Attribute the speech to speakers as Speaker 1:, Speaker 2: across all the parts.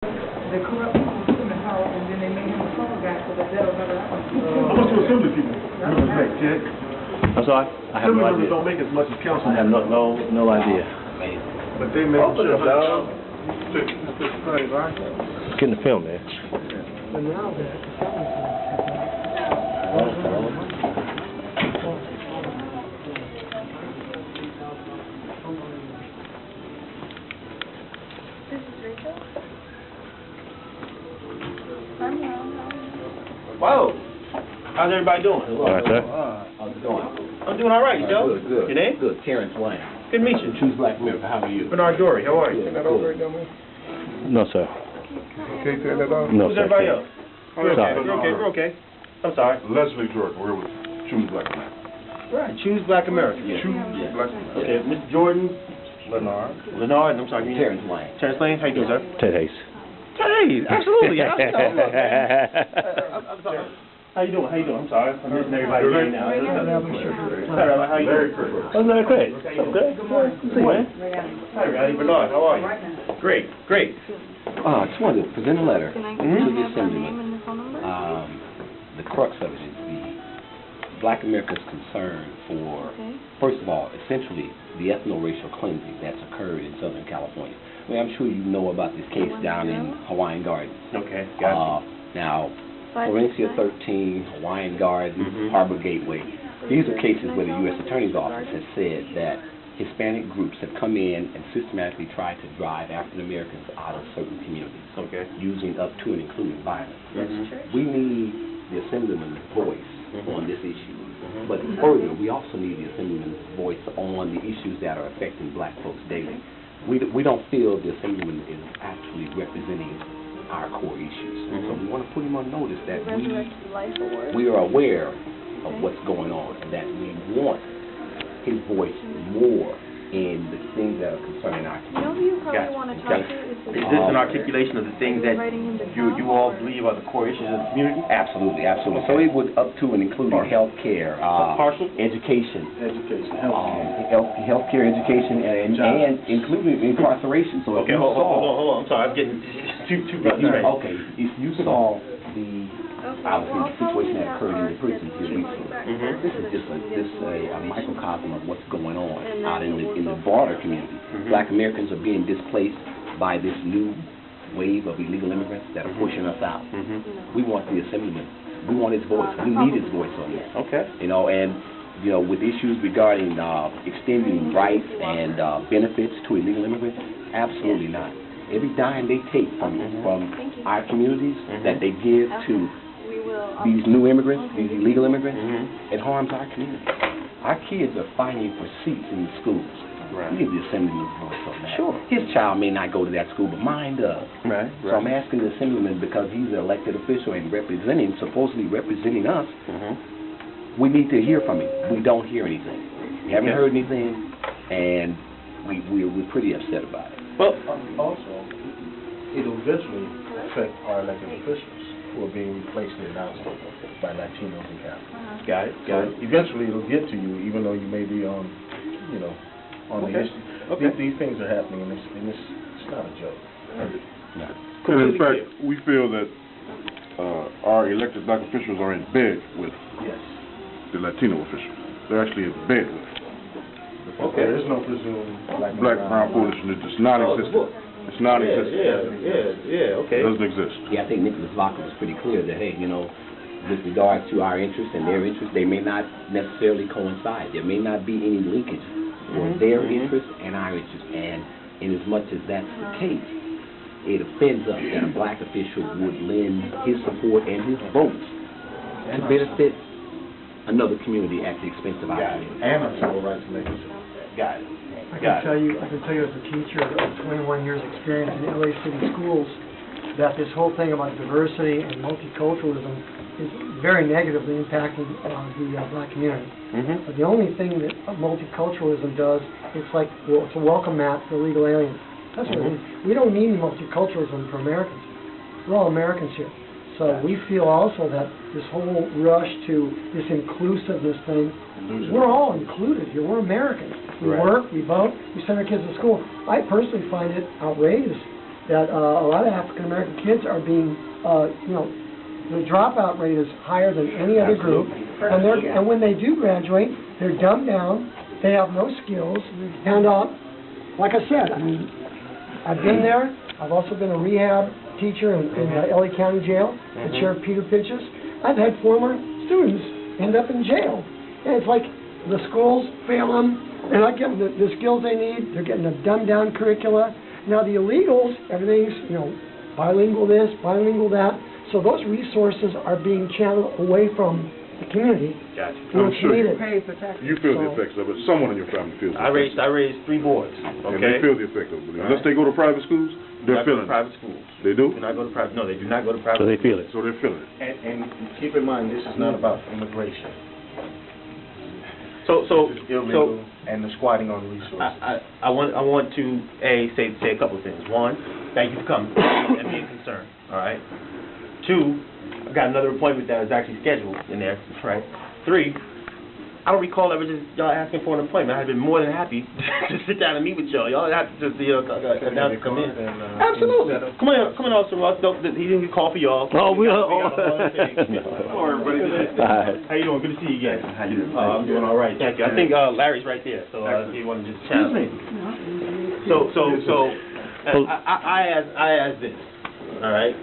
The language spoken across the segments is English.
Speaker 1: They corrupt Assemblyman Hall, and then they made him a phone guy, so that'll never happen.
Speaker 2: How much do assembly people make, Jack?
Speaker 3: I'm sorry? I have no idea.
Speaker 2: Don't make as much as council.
Speaker 3: I have no idea.
Speaker 2: But they make sure, dog.
Speaker 3: Getting the film, man.
Speaker 1: But now that
Speaker 3: Whoa! How's everybody doing?
Speaker 4: All right, sir.
Speaker 5: How's it going?
Speaker 3: I'm doing all right, Joe.
Speaker 5: Good, good.
Speaker 3: Your name?
Speaker 5: Good. Terrence Wayne.
Speaker 3: Good to meet you.
Speaker 5: Choose Black America. How are you?
Speaker 3: Bernard Dory, how are you?
Speaker 5: Good,
Speaker 3: That
Speaker 5: good.
Speaker 3: over right down there?
Speaker 4: No, sir.
Speaker 2: Okay, turn that on.
Speaker 4: No,
Speaker 3: Who's
Speaker 4: sir.
Speaker 3: everybody else? We're okay,
Speaker 4: Sorry.
Speaker 3: we're okay, we're okay. I'm sorry.
Speaker 2: Leslie Jordan, we're with Choose Black America.
Speaker 3: Right, Choose Black America.
Speaker 5: Yeah.
Speaker 2: Choose
Speaker 5: Yeah.
Speaker 2: Black America.
Speaker 3: Okay, Mr. Jordan. Leonard, I'm sorry. Your name?
Speaker 5: Terrence Wayne.
Speaker 3: Terrence Lane, how you doing, sir?
Speaker 4: Ted Hayes.
Speaker 3: Hey, absolutely. I'm sorry. How you doing? I'm sorry. I'm missing everybody right now. How you doing?
Speaker 2: Larry Kirk.
Speaker 4: Oh, Larry Craig. What's up, Craig?
Speaker 3: See you, man. Hi, Riley. Bernard, how are you? Great.
Speaker 5: I just wanted to present a letter
Speaker 6: Can I
Speaker 5: to
Speaker 6: have
Speaker 5: the
Speaker 6: their
Speaker 5: Assemblyman.
Speaker 6: name and their phone number?
Speaker 5: The crux of it is the Black America's concern for,
Speaker 6: Okay.
Speaker 5: first of all, essentially the ethno-racial cleansing that's occurred in Southern California. I mean, I'm sure you know about this case down in Hawaiian Gardens.
Speaker 3: Okay, got
Speaker 5: Now, Florencia 13, Hawaiian Gardens, Harbor Gateway. These are cases where the U.S. Attorney's Office has said that Hispanic groups have come in and systematically tried to drive African Americans out of certain communities,
Speaker 3: Okay.
Speaker 5: using up to and including violence.
Speaker 3: Mhm.
Speaker 5: We need the Assemblyman's voice on this issue. But further, we also need the Assemblyman's voice on the issues that are affecting black folks daily. We don't feel the Assemblyman is actually representing our core issues. So we want to put him on notice that we are aware of what's going on and that we want his voice more in the things that are concerning our
Speaker 6: You know
Speaker 5: community.
Speaker 6: who you probably want to talk to
Speaker 3: Is this an articulation of the things that you all believe are the core issues of the community?
Speaker 5: Absolutely, absolutely. So it would up to and including health care, education, health care, education, and including incarceration. So if
Speaker 3: Okay,
Speaker 5: you
Speaker 3: hold
Speaker 5: saw,
Speaker 3: on. I'm sorry, I'm getting too
Speaker 5: okay, if you saw the obviously the situation that occurred in the prisons here recently, this is just a microcosm of what's going on out in the broader community. Black Americans are being displaced by this new wave of illegal immigrants that are pushing us out. We want the Assemblyman. We want his voice. We need his voice on this.
Speaker 3: Okay.
Speaker 5: And with issues regarding extending rights and benefits to illegal immigrants, absolutely not. Every dime they take from our communities that they give to these new immigrants, these illegal immigrants, it harms our community. Our kids are fighting for seats in the schools.
Speaker 3: Right.
Speaker 5: We need the Assemblyman's voice on that.
Speaker 3: Sure.
Speaker 5: His child may not go to that school, but mine does.
Speaker 3: Right.
Speaker 5: So I'm asking the Assemblyman, because he's an elected official and supposedly representing us, we need to hear from him. We don't hear anything. We haven't heard anything, and we're pretty upset about it.
Speaker 3: Well,
Speaker 7: Also, it'll eventually affect our elected officials who are being replaced in our state by Latinos and Catholics.
Speaker 3: got it.
Speaker 7: Eventually, it'll get to you, even though you may be on, on the issue.
Speaker 3: Okay.
Speaker 7: These things are happening, and it's not a joke.
Speaker 2: And in fact, we feel that our elected black officials are in bed with
Speaker 7: Yes.
Speaker 2: the Latino officials. They're actually in bed with them.
Speaker 7: Okay. There is no presumed
Speaker 2: Black-brown coalition. It's non-existent. It's non-existent.
Speaker 3: Okay.
Speaker 2: It doesn't exist.
Speaker 5: Yeah, I think Nicholas Vaca was pretty clear that, hey, with regards to our interests and their interests, they may not necessarily coincide. There may not be any linkage for their interests and our interests. And in as much as that's the case, it offends us that a black official would lend his support and his votes to benefit another community at the expense of our community.
Speaker 7: And our civil rights legislation.
Speaker 5: Got it.
Speaker 1: I can tell you as a teacher of 21 years experience in LA City schools, that this whole thing about diversity and multiculturalism is very negatively impacting the black community. But the only thing that multiculturalism does, it's like, well, it's a welcome mat for illegal aliens. That's what it is. We don't need any multiculturalism for Americans. We're all Americans here. So we feel also that this whole rush to this inclusiveness thing, we're all included here. We're Americans. We work, we vote, we send our kids to school. I personally find it outrageous that a lot of African-American kids are being, the dropout rate is higher than any other group. And when they do graduate, they're dumbed down, they have no skills, and like I said, I mean, I've been there. I've also been a rehab teacher in LA County Jail, the chair of Peter Pitches. I've had former students end up in jail. And it's like the schools fail them. They're not getting the skills they need. They're getting a dumbed-down curricula. Now the illegals, everything's, bilingual this, bilingual that. So those resources are being channeled away from the community.
Speaker 3: Gotcha.
Speaker 2: I'm sure
Speaker 1: needed.
Speaker 2: you feel the effects of it. Someone in your family feels the effects.
Speaker 3: I raised 3 boys.
Speaker 2: And they feel the effect of it. Unless they go to private schools, they're feeling it.
Speaker 3: Private schools.
Speaker 2: They do?
Speaker 3: Do not go to private. No, they do not go to private.
Speaker 4: So they feel it.
Speaker 2: So they're feeling it.
Speaker 7: And keep in mind, this is not about immigration.
Speaker 3: So
Speaker 7: It's illegal and the squatting on resources.
Speaker 3: I want to say a couple of things. One, thank you for coming and being concerned. All right. 2, I've got another appointment that is actually scheduled in there. Right. 3, I don't recall ever just y'all asking for an appointment. I'd been more than happy to sit down and meet with y'all. Y'all have to just come in. Absolutely. Come on, Officer Ross. He didn't call for y'all.
Speaker 4: Oh, we are.
Speaker 3: Hello, everybody.
Speaker 4: Hi.
Speaker 3: How you doing? Good to see you again. How you doing? I'm doing all right. Thank you. I think Larry's right there, so he wanted to just chat. So I ask this, all right,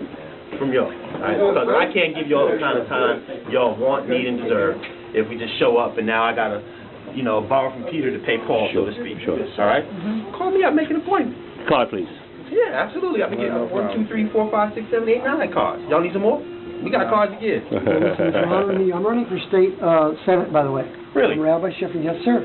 Speaker 3: from y'all, all right, because I can't give y'all the kind of time y'all want, need, and deserve if we just show up and now I gotta, borrow from Peter to pay Paul, so to speak.
Speaker 4: Sure.
Speaker 3: All right. Call me up, make an appointment.
Speaker 4: Card, please.
Speaker 3: Yeah, absolutely. I've been getting 1, 2, 3, 4, 5, 6, 7, 8, 9 cards. Y'all need some more? We got cards to give.
Speaker 1: I'm running for state Senate, by the way.
Speaker 3: Really?
Speaker 1: I'm Rabbi Shifting. Yes, sir.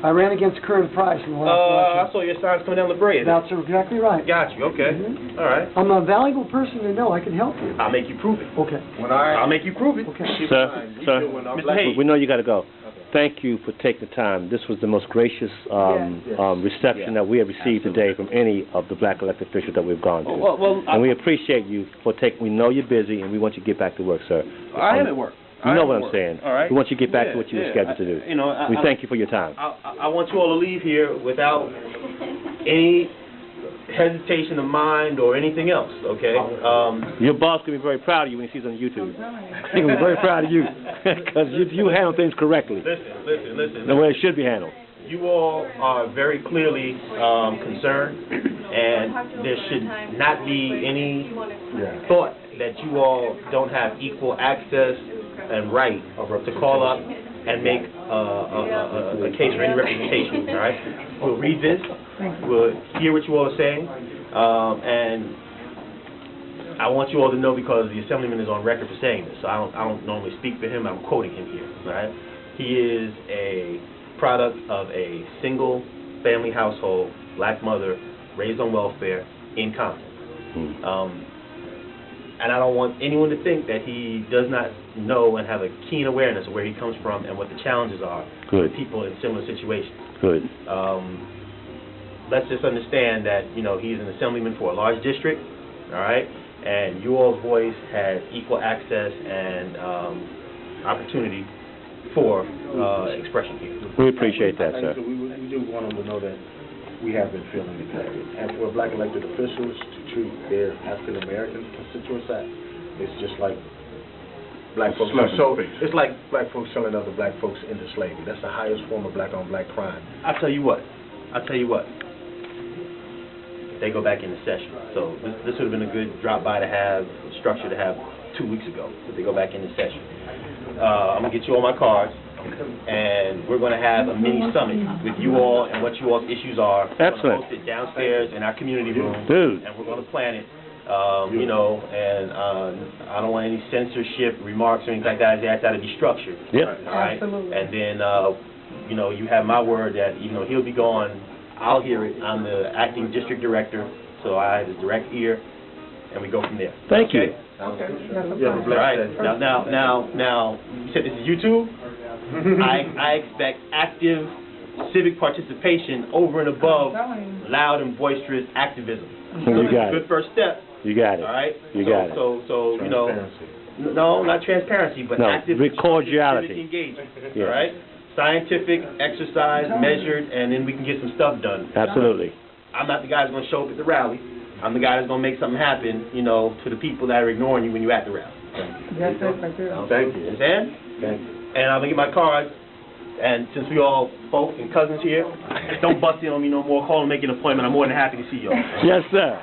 Speaker 1: I ran against Curran Price in the last
Speaker 3: I
Speaker 1: election.
Speaker 3: saw your signs coming down La Brea.
Speaker 1: That's exactly right.
Speaker 3: Got you. Okay. All right.
Speaker 1: I'm a valuable person to know. I can help you.
Speaker 3: I'll make you prove it.
Speaker 1: Okay.
Speaker 3: I'll make you prove it.
Speaker 1: Okay.
Speaker 4: Sir,
Speaker 3: Mr. Hayes.
Speaker 4: we know you got to go. Thank you for taking the time. This was the most gracious reception that we have received today from any of the black elected officials that we've gone to. And we appreciate you for taking. We know you're busy, and we want you to get back to work, sir.
Speaker 3: I am at work.
Speaker 4: You know what I'm saying.
Speaker 3: All right.
Speaker 4: We want you to get back to what you were scheduled to do. We thank you for your time.
Speaker 3: I want you all to leave here without any hesitation of mind or anything else, okay?
Speaker 4: Your boss can be very proud of you when he sees on YouTube. He can be very proud of you because you handle things correctly.
Speaker 3: Listen.
Speaker 4: The way it should be handled.
Speaker 3: You all are very clearly concerned, and there should not be any thought that you all don't have equal access and right to call up and make a case for any representation, all right? We'll read this, we'll hear what you all are saying, and I want you all to know, because the Assemblyman is on record for saying this, so I don't normally speak for him, I'm quoting him here, all right? He is a product of a single family household, black mother, raised on welfare in Compton. And I don't want anyone to think that he does not know and have a keen awareness of where he comes from and what the challenges are for people in similar situations.
Speaker 4: Good.
Speaker 3: Let's just understand that, he's an assemblyman for a large district, all right? And you all's voice has equal access and opportunity for expression here.
Speaker 4: We appreciate that, sir.
Speaker 7: We do want them to know that we have been feeling neglected. And for black elected officials to treat their African American constituents that, it's just like black folks. It's like black folks selling other black folks into slavery. That's the highest form of black on black crime.
Speaker 3: I'll tell you what. They go back into session. So this would have been a good drop by to have, structure to have 2 weeks ago. But they go back into session. I'm going to get you all my cards, and we're going to have a mini summit with you all and what you all's issues are.
Speaker 4: Excellent.
Speaker 3: We're going to host it downstairs in our community room.
Speaker 4: Dude.
Speaker 3: And we're going to plan it. And I don't want any censorship remarks or anything like that. That's got to be structured.
Speaker 4: Yep.
Speaker 3: All right?
Speaker 1: Absolutely.
Speaker 3: And then, you have my word that, he'll be gone. I'll hear it. I'm the acting district director, so I have his direct ear, and we go from there.
Speaker 4: Thank you.
Speaker 3: Okay. All right. Now, you said this is YouTube? I expect active civic participation over and above loud and boistrous activism.
Speaker 4: You got
Speaker 3: it. Good first step.
Speaker 4: You got it.
Speaker 3: All right?
Speaker 4: You got it.
Speaker 3: So no, not transparency, but active
Speaker 4: cordiality.
Speaker 3: civic engagement.
Speaker 4: Yeah.
Speaker 3: All right? Scientific, exercise, measured, and then we can get some stuff done.
Speaker 4: Absolutely.
Speaker 3: I'm not the guy who's going to show up at the rally. I'm the guy that's gonna make something happen, you know, to the people that are ignoring you when you're at the rally.
Speaker 1: That's it right there.
Speaker 7: Thank you.
Speaker 3: Understand?
Speaker 7: Thank you.
Speaker 3: And I'm gonna get my card. And since we all folk and cousins here, don't bust in on me no more. Call and make an appointment. I'm more than happy to see y'all.
Speaker 4: Yes, sir.